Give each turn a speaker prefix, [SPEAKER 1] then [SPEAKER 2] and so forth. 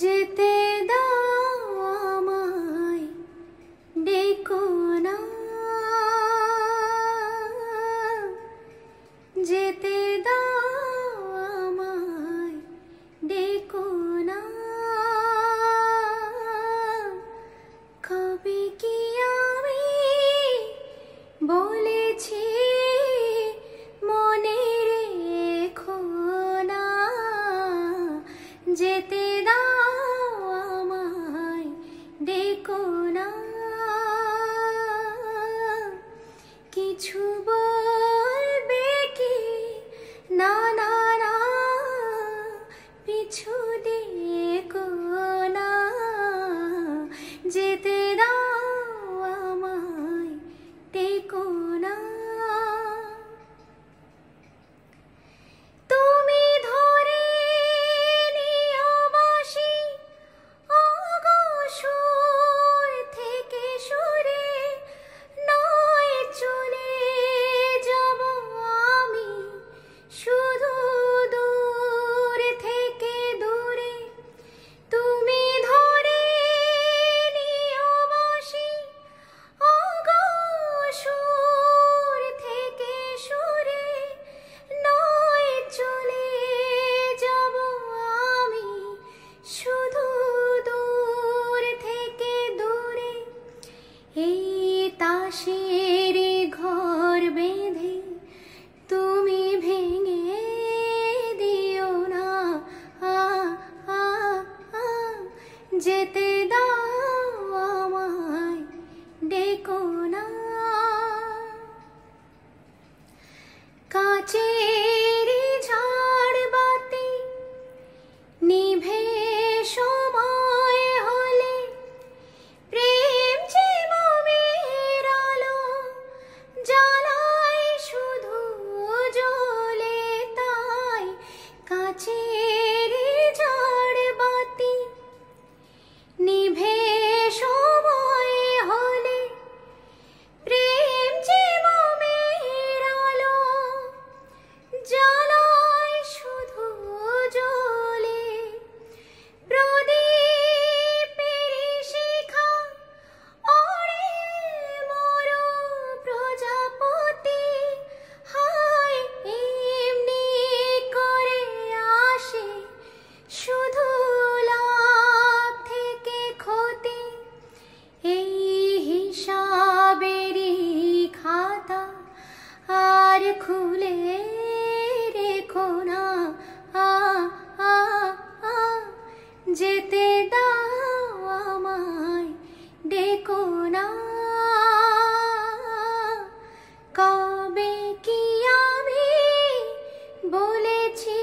[SPEAKER 1] যেতে দাও আমায়, ডেকো না। যেতে দাও আমায়, ডেকো না। কবে কি আমি বলেছি মনে রেখো না। যেতে দাও আমায়, ডেকো না। কিছু বলবে কি না না না, পিছু ডেকো না। যেতে দাও আমায়, ডেকো না। তুমি ধরে নিও বাঁশি, ওগো সুর থেকে সুরে, নয় চলে যাব আমি শুধু দূর থেকে দূরে। তুমি ধরে নিও বাঁশি, ওগো সুর থেকে সুরে, নয় চলে যাব আমি শুধু দূর থেকে দূরে। এই তাসের ঘর বেঁধে তুমি ভেঙে দিও না। যেতে দাও আমায়, ডেকো না। কাচের ঝাড়বাতি নিভে সময় হলে, প্রেম যে মোমের আলো জ্বালায় শুধু জ্বলে। তাই কাচের ঝাড়বাতি নিভে সময় হলে, প্রেম যে মোমের আলো জ্বালায় শুধু জ্বলে। প্রদীপের শিখা ওরে মরু প্রজাপতি, হায় এমনি করে আসে শুধু লাভ থেকে ক্ষতি। এই হিসাবেরই খাতা আর খুলে রেখো না। যেতে দাও আমায়, ডেকো না। কবে কি আমি বলেছি